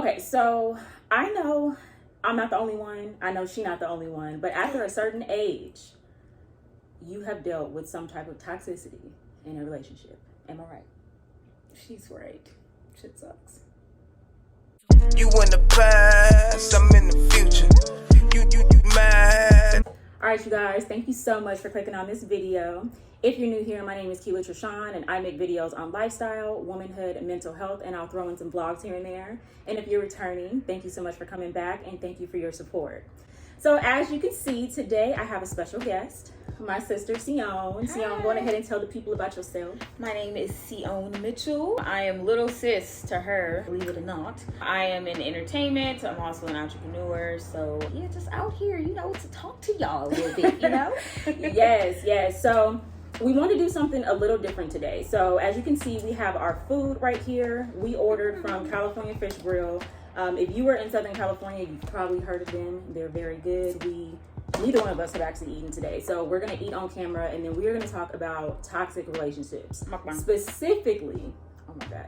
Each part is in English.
Okay, so I know I'm not the only one. I know she's not the only one. But after a certain age, you have dealt with some type of toxicity in a relationship. Am I right? She's right. Shit sucks. You in the past, I'm in the future. You mad. All right, you guys, thank you so much for clicking on this video. If you're new here, my name is Kela Trishaan, and I make videos on lifestyle, womanhood, and mental health, and I'll throw in some vlogs here and there. And if you're returning, thank you so much for coming back, and thank you for your support. So as you can see, today I have a special guest, my sister, Sion. Sion, go ahead and tell the people about yourself. My name is Sion Mitchell. I am little sis to her, believe it or not. I am in entertainment. I'm also an entrepreneur. So yeah, just out here, to talk to y'all a little bit, Yes. So we want to do something a little different today. So as you can see, we have our food right here. We ordered from California Fish Grill. If you were in Southern California, you've probably heard of them. They're very good. Neither one of us have actually eaten today. So we're going to eat on camera, and then we're going to talk about toxic relationships. Mukbang.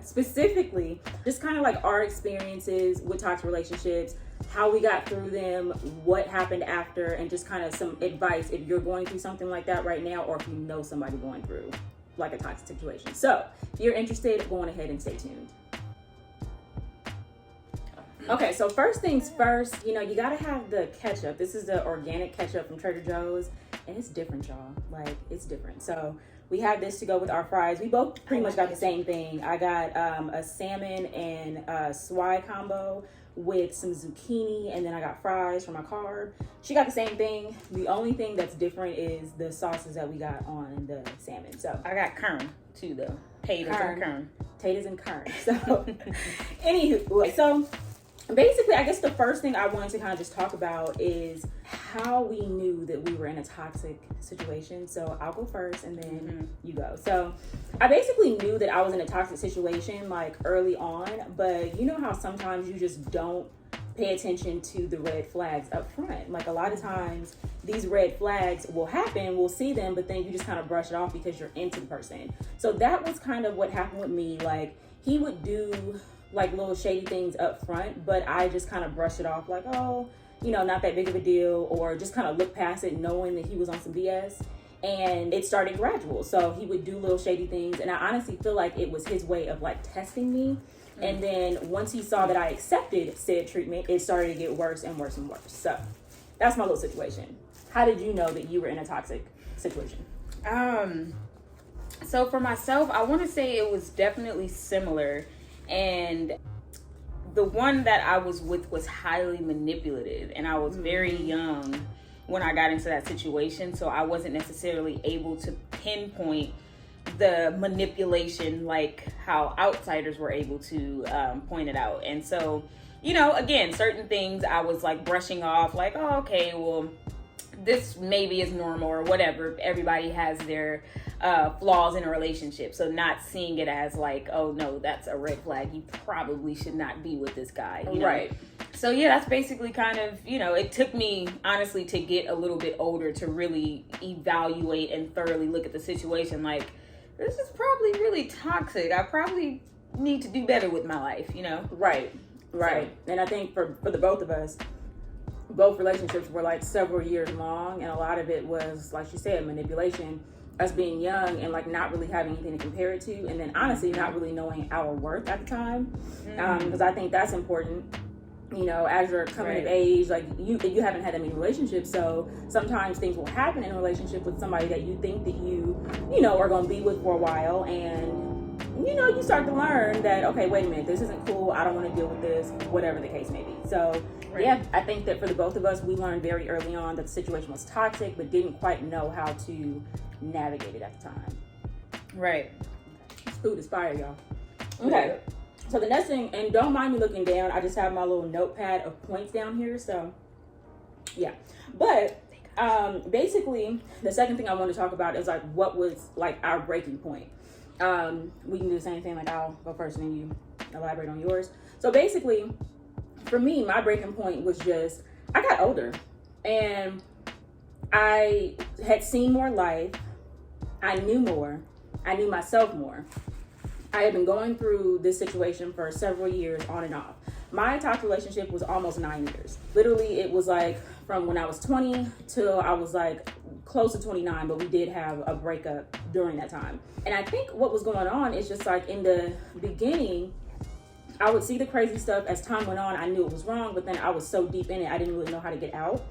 Specifically, just kind of like our experiences with toxic relationships, how we got through them, what happened after, and just kind of some advice if you're going through something like that right now, or if you know somebody going through like a toxic situation. So if you're interested, go on ahead and stay tuned. Okay, so first things first, you gotta have the ketchup. This is the organic ketchup from Trader Joe's, and it's different, y'all. Like, it's different. So we have this to go with our fries. We both pretty much got the same thing. I got a salmon and swai combo with some zucchini, and then I got fries for my carb. She got the same thing. The only thing that's different is the sauces that we got on the salmon. So I got kern too, though. Taters and kern. Taters and kern. So, anywho, so basically, I guess the first thing I wanted to kind of just talk about is how we knew that we were in a toxic situation. So I'll go first and then you go. So I basically knew that I was in a toxic situation like early on, but you know how sometimes you just don't pay attention to the red flags up front. Like a lot of times these red flags will happen, we'll see them, but then you just kind of brush it off because you're into the person. So that was kind of what happened with me. Like he would do like little shady things up front, but I just kind of brushed it off like, oh, not that big of a deal, or just kind of look past it knowing that he was on some BS. And it started gradual. So he would do little shady things, and I honestly feel like it was his way of like testing me. And then once he saw that I accepted said treatment, it started to get worse and worse and worse. So that's my little situation. How did you know that you were in a toxic situation? So for myself, I want to say it was definitely similar. And the one that I was with was highly manipulative, and I was very young when I got into that situation, so I wasn't necessarily able to pinpoint the manipulation like how outsiders were able to point it out. And so, again, certain things I was like brushing off like, oh, okay, well, this maybe is normal or whatever. Everybody has their flaws in a relationship. So not seeing it as like, oh no, that's a red flag. You probably should not be with this guy. Right. So yeah, that's basically kind of, it took me honestly to get a little bit older to really evaluate and thoroughly look at the situation. Like, this is probably really toxic. I probably need to do better with my life, Right. So, and I think for the both of us, both relationships were like several years long, and a lot of it was, like she said, manipulation, us being young and like not really having anything to compare it to, and then honestly not really knowing our worth at the time, because I think that's important. As you're coming of age, like you haven't had that many relationships, so sometimes things will happen in a relationship with somebody that you think that you are going to be with for a while, and you start to learn that, okay, wait a minute, this isn't cool, I don't want to deal with this, whatever the case may be. So yeah, I think that for the both of us, we learned very early on that the situation was toxic, but didn't quite know how to navigate it at the time. Right. This food is fire, y'all. Okay. So the next thing, and don't mind me looking down, I just have my little notepad of points down here. So yeah, but basically the second thing I want to talk about is like what was like our breaking point. We can do the same thing, like I'll go first and then you elaborate on yours. So basically for me, my breaking point was just, I got older and I had seen more life. I knew more. I knew myself more. I had been going through this situation for several years on and off. my toxic relationship was almost 9 years. Literally, it was like from when I was 20 till I was like close to 29, but we did have a breakup during that time. And I think what was going on is just like in the beginning, I would see the crazy stuff. As time went on, I knew it was wrong, but then I was so deep in it, I didn't really know how to get out.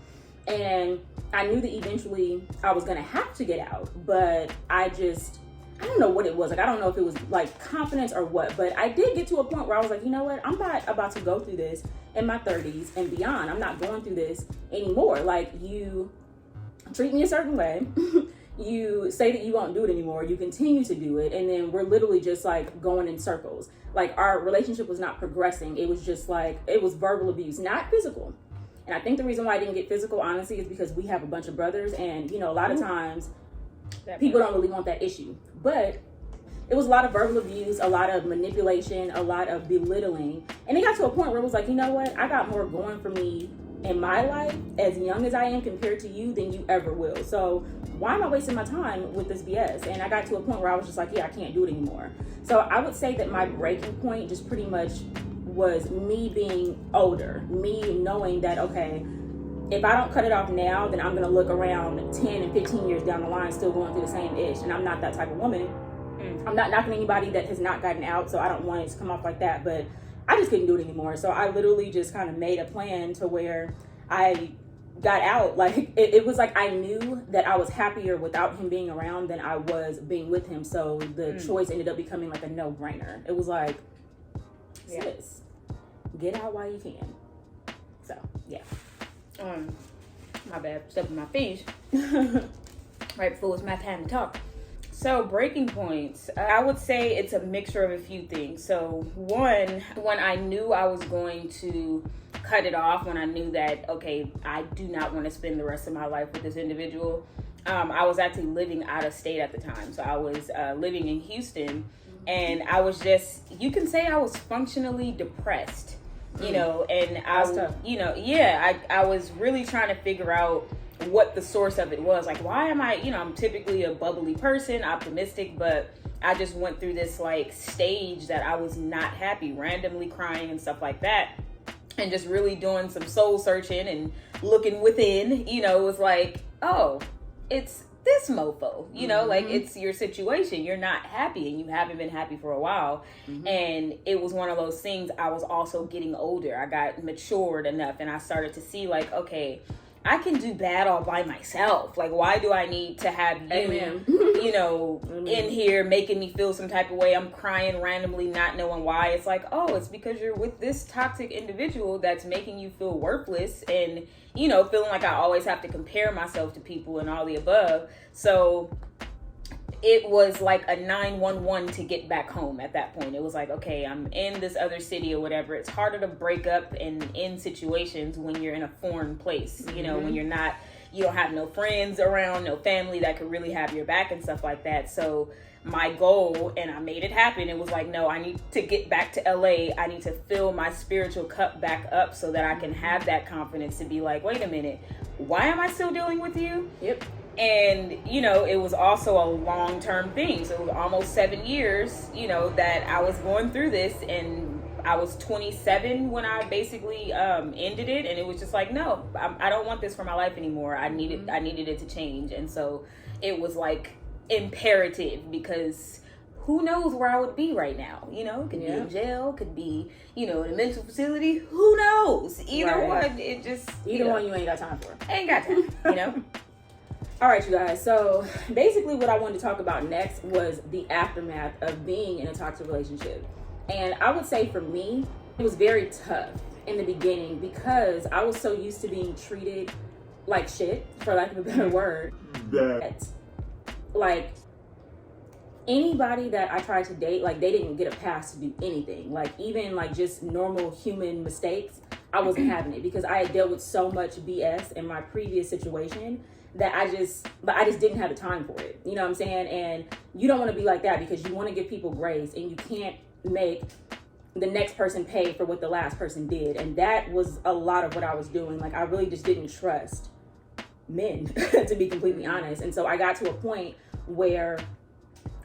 And I knew that eventually I was gonna have to get out, but I don't know what it was. Like, I don't know if it was like confidence or what, but I did get to a point where I was like, you know what? I'm not about to go through this in my 30s and beyond. I'm not going through this anymore. Like, you treat me a certain way. You say that you won't do it anymore. You continue to do it. And then we're literally just like going in circles. Like, our relationship was not progressing. It was just like, it was verbal abuse, not physical. And I think the reason why I didn't get physical, honestly, is because we have a bunch of brothers. And, you know, a lot of times people don't really want that issue. But it was a lot of verbal abuse, a lot of manipulation, a lot of belittling. And it got to a point where it was like, you know what? I got more going for me in my life as young as I am compared to you than you ever will. So why am I wasting my time with this BS? And I got to a point where I was just like, yeah, I can't do it anymore. So I would say that my breaking point just pretty much was me being older, me knowing that, okay, if I don't cut it off now, then I'm going to look around 10 and 15 years down the line still going through the same ish. And I'm not that type of woman. I'm not knocking anybody that has not gotten out, so I don't want it to come off like that. But I just couldn't do it anymore. So I literally just kind of made a plan to where I got out. Like, it was like I knew that I was happier without him being around than I was being with him. So the choice ended up becoming like a no-brainer. It was like, sis, get out while you can. So, yeah. My bad, stepping my feet right before it's my time to talk. So, breaking points, I would say it's a mixture of a few things. So, one, when I knew I was going to cut it off, when I knew that, okay, I do not want to spend the rest of my life with this individual, I was actually living out of state at the time. So I was living in Houston, and I was just, you can say I was functionally depressed. You know, and I was really trying to figure out what the source of it was. Like, why am I, I'm typically a bubbly person, optimistic, but I just went through this like stage that I was not happy, randomly crying and stuff like that. And just really doing some soul searching and looking within, it was like, oh, it's this mofo, like it's your situation. You're not happy and you haven't been happy for a while. And it was one of those things. I was also getting older. I got matured enough and I started to see like, okay, I can do bad all by myself. Like, why do I need to have you, in here making me feel some type of way? I'm crying randomly, not knowing why. It's like, oh, it's because you're with this toxic individual that's making you feel worthless and, feeling like I always have to compare myself to people and all the above. So it was like a 911 to get back home at that point. It was like, okay, I'm in this other city or whatever. It's harder to break up and end situations when you're in a foreign place, when you don't have no friends around, no family that could really have your back and stuff like that. So my goal, and I made it happen, it was like, no, I need to get back to LA. I need to fill my spiritual cup back up so that I can have that confidence to be like, wait a minute, why am I still dealing with you? Yep. And, it was also a long-term thing. So it was almost 7 years, that I was going through this. And I was 27 when I basically ended it. And it was just like, no, I don't want this for my life anymore. I needed it to change. And so it was like imperative because who knows where I would be right now? Could be in jail, could be, in a mental facility. Who knows? Either one, it just... Either one you ain't got time for. Ain't got time, All right, you guys. So basically what I wanted to talk about next was the aftermath of being in a toxic relationship. And I would say for me, it was very tough in the beginning because I was so used to being treated like shit, for lack of a better word. That, like, anybody that I tried to date, like, they didn't get a pass to do anything. Like, even like just normal human mistakes, I wasn't having it because I had dealt with so much BS in my previous situation that I just didn't have the time for it. You know what I'm saying? And you don't want to be like that because you want to give people grace and you can't make the next person pay for what the last person did. And that was a lot of what I was doing. Like, I really just didn't trust men, to be completely honest. And so I got to a point where,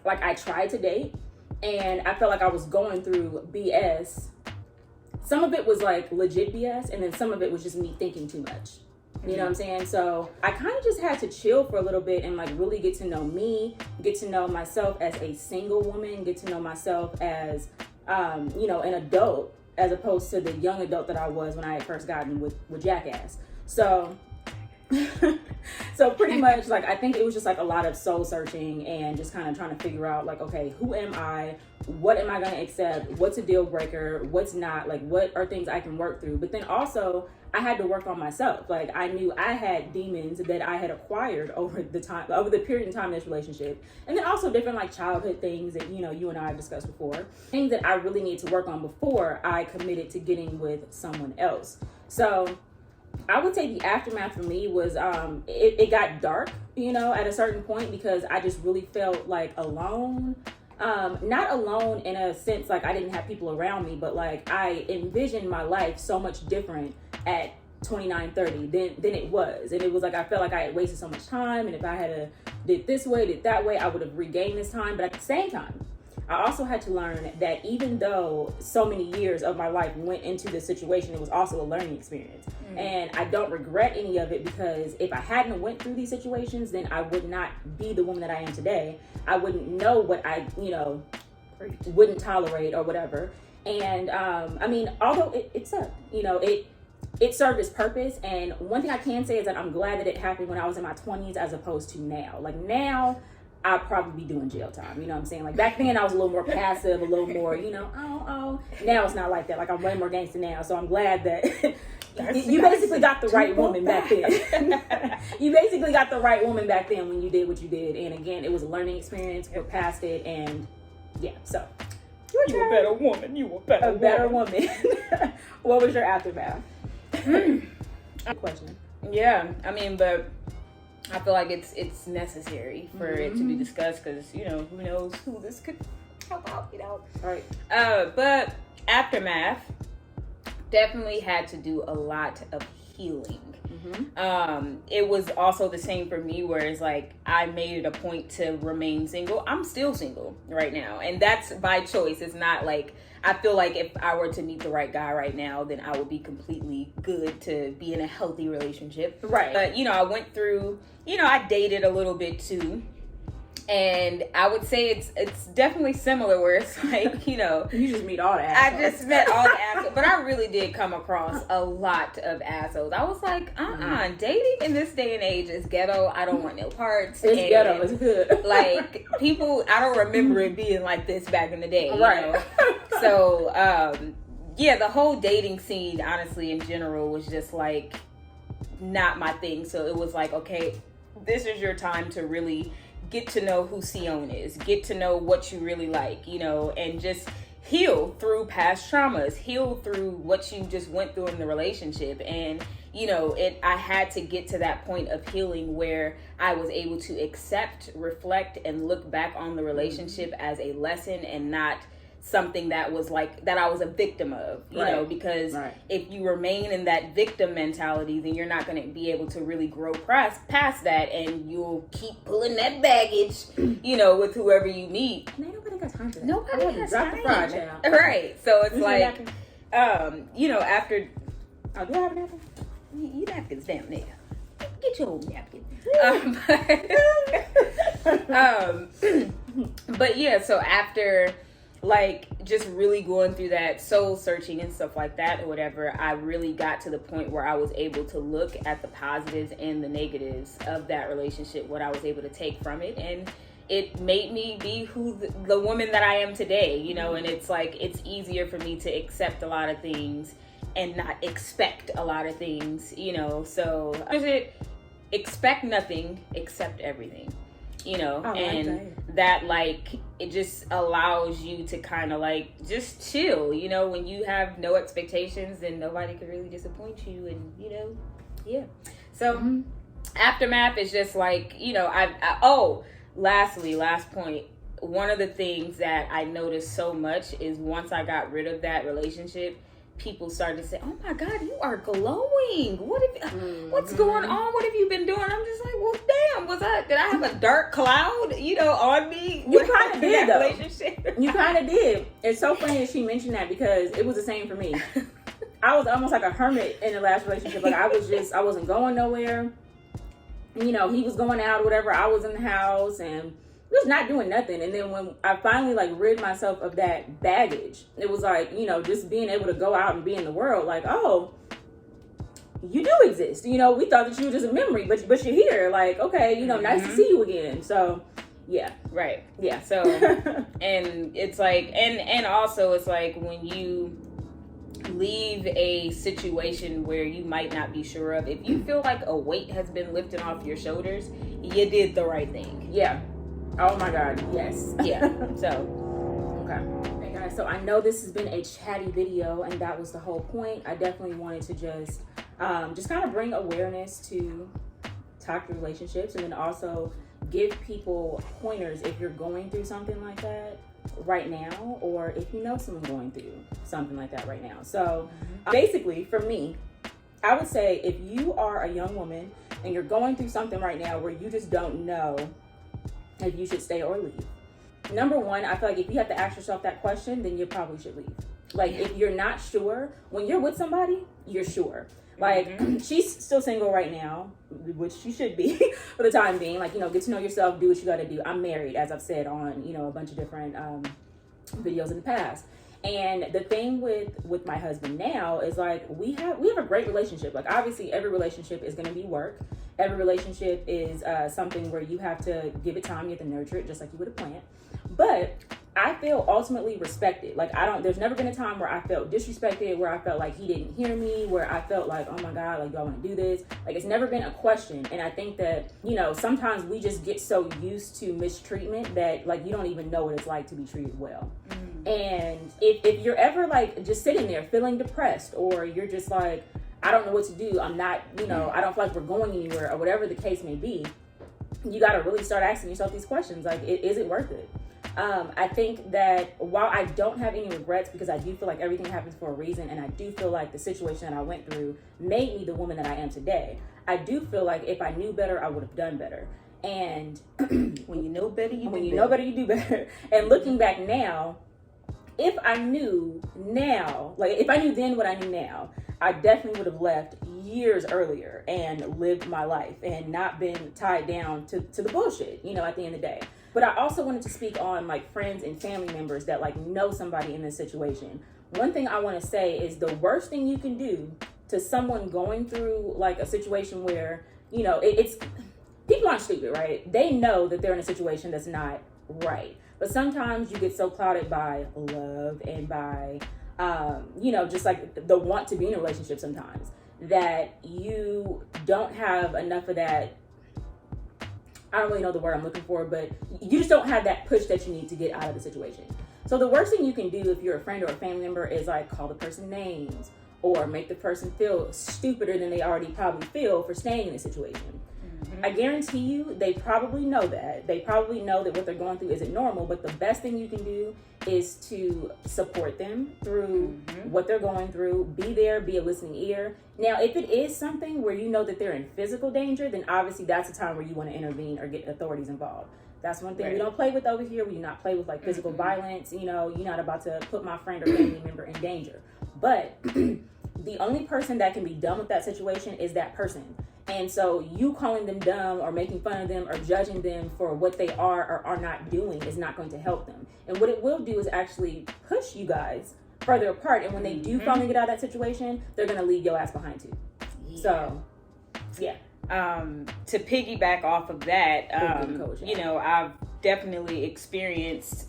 like, I tried to date and I felt like I was going through BS some of it was like legit BS, and then some of it was just me thinking too much. You know what I'm saying? So I kind of just had to chill for a little bit and like really get to know me, get to know myself as a single woman, get to know myself as, you know, an adult, as opposed to the young adult that I was when I had first gotten with Jackass. So, so pretty much like, I think it was just like a lot of soul searching and just kind of trying to figure out like, okay, who am I? What am I going to accept? What's a deal breaker? What's not? Like, what are things I can work through? But then also, I had to work on myself. Like, I knew I had demons that I had acquired over the period of time in this relationship. And then also different like childhood things that, you know, you and I have discussed before. Things that I really need to work on before I committed to getting with someone else. So I would say the aftermath for me was, it got dark, you know, at a certain point, because I just really felt like alone. Not alone in a sense like I didn't have people around me, but like I envisioned my life so much different at 29, 30 than it was. And it was like I felt like I had wasted so much time, and if I had did this way, did that way, I would have regained this time. But at the same time, I also had to learn that even though so many years of my life went into this situation, it was also a learning experience. And I don't regret any of it, because if I hadn't went through these situations, then I would not be the woman that I am today. I wouldn't know what I, you know, wouldn't tolerate or whatever. And I mean, although it sucked, you know, it served its purpose. And one thing I can say is that I'm glad that it happened when I was in my 20s as opposed to now. Like now, I'd probably be doing jail time. You know what I'm saying? Like back then I was a little more passive, a little more, you know, oh. Now it's not like that. Like I'm way more gangster now. So I'm glad that you basically got the right woman back then. You basically got the right woman back then when you did what you did. And again, it was a learning experience. We're past it. And yeah, so. You a better woman. You a better woman. What was your aftermath? Question. Yeah, I mean, but I feel like it's necessary for it to be discussed, because, you know, who knows who this could help out, you know. Right. But aftermath definitely had to do a lot of healing. It was also the same for me, where it's like I made it a point to remain single. I'm still single right now, and that's by choice. It's not like I feel like if I were to meet the right guy right now, then I would be completely good to be in a healthy relationship. Right. But, you know, I went through, you know, I dated a little bit too. And I would say it's definitely similar, where it's like, you know, you just meet all the assholes. I just met all the assholes, but I really did come across a lot of assholes. I was like, dating in this day and age is ghetto. I don't want no parts. It's ghetto. It's good. Like people, I don't remember it being like this back in the day. Right. You know? So, yeah, the whole dating scene, honestly, in general, was just like not my thing. So it was like, okay, this is your time to really get to know who Sion is, get to know what you really like, you know, and just heal through past traumas, heal through what you just went through in the relationship. And, you know, I had to get to that point of healing where I was able to accept, reflect, and look back on the relationship as a lesson and not something that was like that I was a victim of, you know, because if you remain in that victim mentality, then you're not going to be able to really grow past that, and you'll keep pulling that baggage, you know, with whoever you meet. And ain't nobody got time for that. Nobody has time. Right. So it's like, you know, after do I have a napkin? Your napkin's down there. Get your own napkin. But yeah, so after like just really going through that soul searching and stuff like that or whatever, I really got to the point where I was able to look at the positives and the negatives of that relationship, what I was able to take from it, and it made me be who the woman that I am today, you know. And it's like it's easier for me to accept a lot of things and not expect a lot of things, you know. So expect nothing, accept everything, you know. And that like it just allows you to kind of like just chill, you know. When you have no expectations, then nobody can really disappoint you, and you know, yeah. So aftermath is just like, you know, last point, one of the things that I noticed so much is once I got rid of that relationship, people started to say, "Oh my God, you are glowing. What's going on? What have you been doing?" I'm just like, well, damn, did I have a dark cloud, you know, on me? You kind of did, though. You kind of did. It's so funny that she mentioned that, because it was the same for me. I was almost like a hermit in the last relationship. Like I wasn't going nowhere. You know, he was going out or whatever. I was in the house and was not doing nothing. And then when I finally like rid myself of that baggage, it was like, you know, just being able to go out and be in the world. Like, oh, you do exist. You know, we thought that you were just a memory, but you're here. Like, okay, you know, nice to see you again. So, yeah. Right. Yeah. So, and it's like, and also it's like when you leave a situation where you might not be sure of, if you feel like a weight has been lifted off your shoulders, you did the right thing. Yeah. Oh my God. Yes. Yeah. So, okay. Hey guys, so I know this has been a chatty video and that was the whole point. I definitely wanted to just kind of bring awareness to toxic relationships, and then also give people pointers if you're going through something like that right now, or if you know someone going through something like that right now. So basically for me, I would say if you are a young woman and you're going through something right now where you just don't know if you should stay or leave, number one, I feel like if you have to ask yourself that question, then you probably should leave. Like if you're not sure, when you're with somebody, you're sure. Like she's still single right now, which she should be for the time being. Like, you know, get to know yourself, do what you got to do. I'm married, as I've said on, you know, a bunch of different videos in the past. And the thing with my husband now is like we have a great relationship. Like obviously every relationship is going to be work. Every relationship is something where you have to give it time, you have to nurture it just like you would a plant. But I feel ultimately respected. Like there's never been a time where I felt disrespected, where I felt like he didn't hear me, where I felt like, oh my God, like, do I want to do this? Like it's never been a question. And I think that, you know, sometimes we just get so used to mistreatment that like you don't even know what it's like to be treated well. And if you're ever like just sitting there feeling depressed, or you're just like, I don't know what to do, I'm not, you know, I don't feel like we're going anywhere, or whatever the case may be, you got to really start asking yourself these questions. Like, is it worth it? I think that while I don't have any regrets, because I do feel like everything happens for a reason, and I do feel like the situation that I went through made me the woman that I am today, I do feel like if I knew better, I would have done better. And when you know better, you do better. And looking back now, if I knew now, like if I knew then what I knew now, I definitely would have left years earlier and lived my life and not been tied down to the bullshit, you know, at the end of the day. But I also wanted to speak on like friends and family members that like know somebody in this situation. One thing I want to say is the worst thing you can do to someone going through like a situation where, you know, it's people aren't stupid, right? They know that they're in a situation that's not right. But sometimes you get so clouded by love and by, you know, just like the want to be in a relationship sometimes, that you don't have enough of that. I don't really know the word I'm looking for, but you just don't have that push that you need to get out of the situation. So the worst thing you can do if you're a friend or a family member is like call the person names, or make the person feel stupider than they already probably feel for staying in a situation. I guarantee you, they probably know that. They probably know that what they're going through isn't normal, but the best thing you can do is to support them through what they're going through. Be there, be a listening ear. Now, if it is something where you know that they're in physical danger, then obviously that's a time where you want to intervene or get authorities involved. That's one thing we don't play with over here. We do not play with like physical violence. You know, you're not about to put my friend or family member in danger. But the only person that can be done with that situation is that person. And so you calling them dumb or making fun of them or judging them for what they are or are not doing is not going to help them. And what it will do is actually push you guys further apart. And when they do finally get out of that situation, they're going to leave your ass behind too. Yeah. So, yeah. To piggyback off of that, you know, I've definitely experienced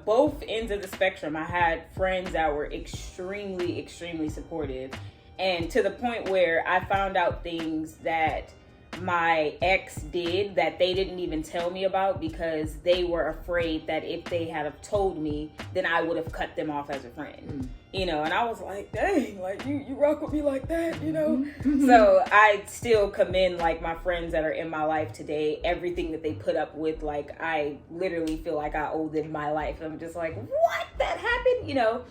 both ends of the spectrum. I had friends that were extremely, extremely supportive. And to the point where I found out things that my ex did that they didn't even tell me about, because they were afraid that if they had have told me, then I would have cut them off as a friend. You know, and I was like, dang, like you rock with me like that, you know? So I still commend like my friends that are in my life today. Everything that they put up with, like I literally feel like I owe them my life. I'm just like, what? That happened? You know?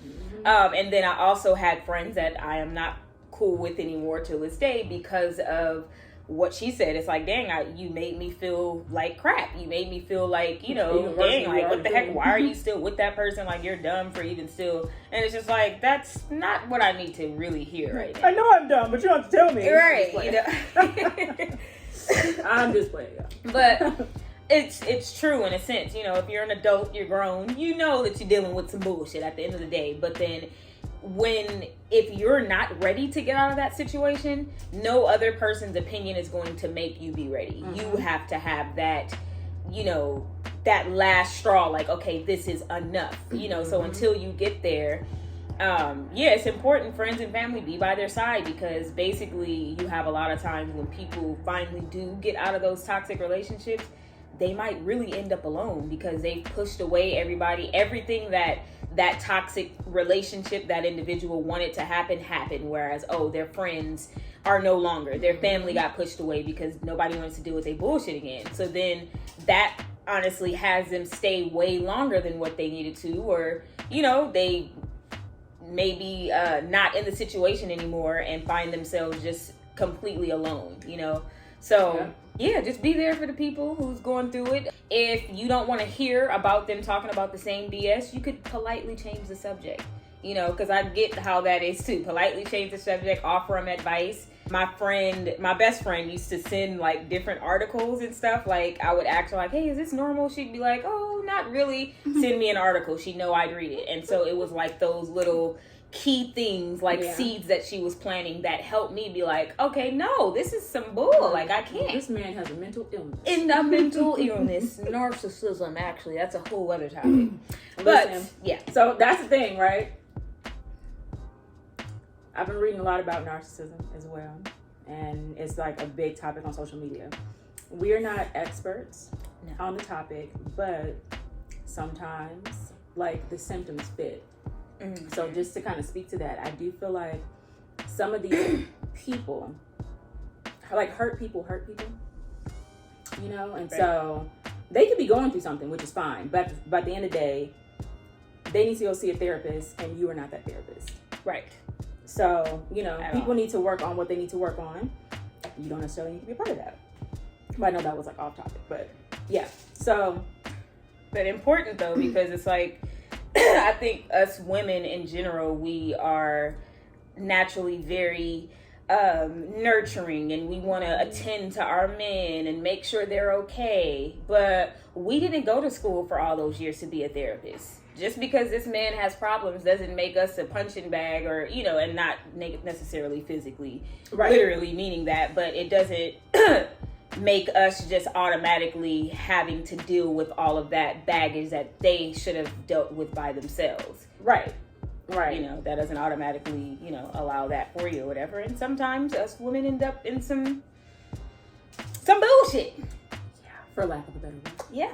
And then I also had friends that I am not cool with anymore to this day because of what she said. It's like, dang, you made me feel like crap. You made me feel like, dang, like, what the heck? Why are you still with that person? Like, you're dumb for even still. And it's just like, that's not what I need to really hear right now. I know I'm dumb, but you don't have to tell me. Right. I'm just playing. But it's true in a sense. If you're an adult, you're grown, you know that you're dealing with some bullshit at the end of the day. But then if you're not ready to get out of that situation, no other person's opinion is going to make you be ready. Mm-hmm. You have to have that, that last straw, like, okay, this is enough, mm-hmm. So until you get there, it's important friends and family be by their side, because basically you have a lot of times when people finally do get out of those toxic relationships, they might really end up alone because they've pushed away everything that toxic relationship, that individual wanted to happen, whereas, their friends are no longer. Their family got pushed away because nobody wants to deal with their bullshit again. So then that honestly has them stay way longer than what they needed to, or, they maybe not in the situation anymore and find themselves just completely alone, So... Yeah, just be there for the people who's going through it. If you don't want to hear about them talking about the same BS, you could politely change the subject, because I get how that is too. Politely change the subject, offer them advice. My best friend used to send like different articles and stuff. Like I would ask her like, hey, is this normal? She'd be like, oh, not really. Send me an article. She'd know I'd read it. And so it was like those little key things, like seeds that she was planting that helped me be like, okay, no, this is some bull. Like I can't. This man has a mental illness. In a mental illness, narcissism. Actually, that's a whole other topic. But yeah, so that's the thing, right? I've been reading a lot about narcissism as well, and it's like a big topic on social media. We're not experts on the topic, but sometimes like the symptoms fit. So just to kind of speak to that, I do feel like some of these people, like hurt people, and so they could be going through something, which is fine. But by the end of the day, they need to go see a therapist, and you are not that therapist. Right. So, people need to work on what they need to work on. You don't necessarily need to be a part of that. But I know that was like off topic, but yeah. So, but important though, because it's like, I think us women in general, we are naturally very nurturing, and we want to attend to our men and make sure they're okay. But we didn't go to school for all those years to be a therapist. Just because this man has problems doesn't make us a punching bag, or, and not necessarily physically, literally meaning that, but it doesn't make us just automatically having to deal with all of that baggage that they should have dealt with by themselves. Right. That doesn't automatically, allow that for you or whatever. And sometimes us women end up in some bullshit. Yeah, for lack of a better word. Yeah.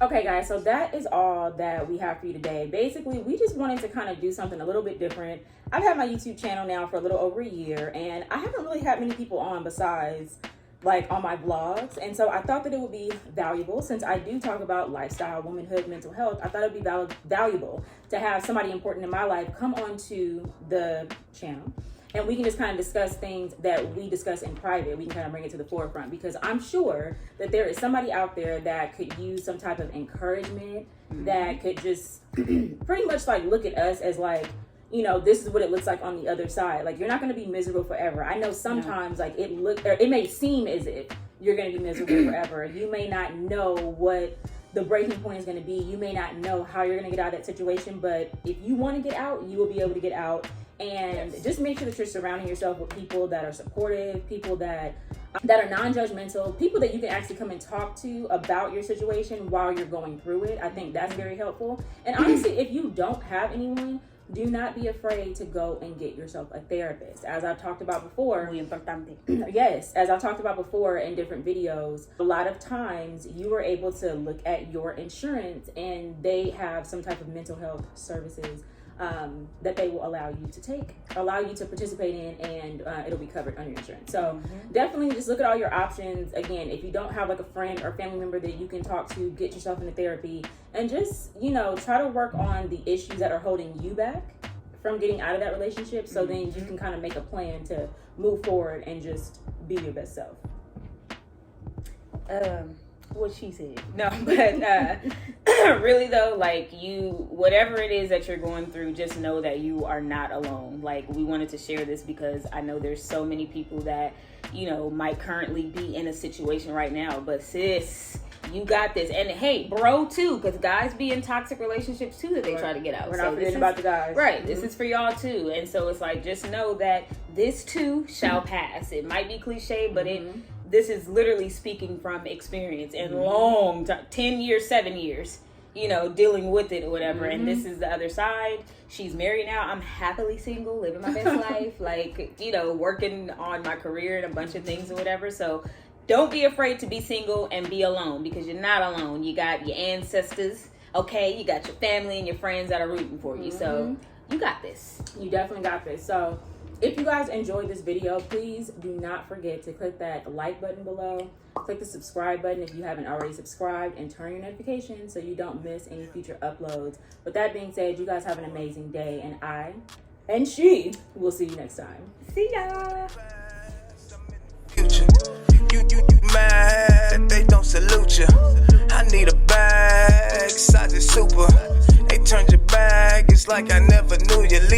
Okay, guys, so that is all that we have for you today. Basically, we just wanted to kind of do something a little bit different. I've had my YouTube channel now for a little over a year, and I haven't really had many people on besides like on my vlogs, and so I thought that it would be valuable, since I do talk about lifestyle, womanhood, mental health. I thought it would be valuable to have somebody important in my life come onto the channel, and we can just kind of discuss things that we discuss in private. We can kind of bring it to the forefront, because I'm sure that there is somebody out there that could use some type of encouragement, that could just pretty much like look at us as like, this is what it looks like on the other side. Like, you're not going to be miserable forever. I know sometimes like it may seem as if you're going to be miserable forever. You may not know what the breaking point is going to be. You may not know how you're going to get out of that situation, but if you want to get out, you will be able to get out. And just make sure that you're surrounding yourself with people that are supportive, people that are non-judgmental, people that you can actually come and talk to about your situation while you're going through it. I think that's very helpful. And honestly, if you don't have anyone, do not be afraid to go and get yourself a therapist. As I've talked about before, yes, as I've talked about before in different videos, a lot of times you are able to look at your insurance and they have some type of mental health services that they will allow you to participate in, and it'll be covered under your insurance. So definitely just look at all your options. Again, if you don't have like a friend or family member that you can talk to, get yourself into therapy, and just, try to work on the issues that are holding you back from getting out of that relationship. So then you can kind of make a plan to move forward and just be your best self. What she said. No, but really though, like whatever it is that you're going through, just know that you are not alone. Like, we wanted to share this because I know there's so many people that, you know, might currently be in a situation right now, but sis, you got this. And hey, bro, too, because guys be in toxic relationships too that they try to get out. We're not forgetting about the guys. Right. This is for y'all too. And so it's like, just know that this too shall pass. It might be cliche, but this is literally speaking from experience and long time, 10 years, 7 years, you know, dealing with it or whatever. And this is the other side. She's married now. I'm happily single, living my best life, like, you know, working on my career and a bunch of things or whatever. So don't be afraid to be single and be alone, because you're not alone. You got your ancestors, okay? You got your family and your friends that are rooting for you. So you got this. You definitely got this. So if you guys enjoyed this video, please do not forget to click that like button below. Click the subscribe button if you haven't already subscribed, and turn your notifications so you don't miss any future uploads. With that being said, you guys have an amazing day, and I and she will see you next time. See ya. Future. You mad that they don't salute you. I need a bag, size is super. They turned your bag, it's like I never knew you.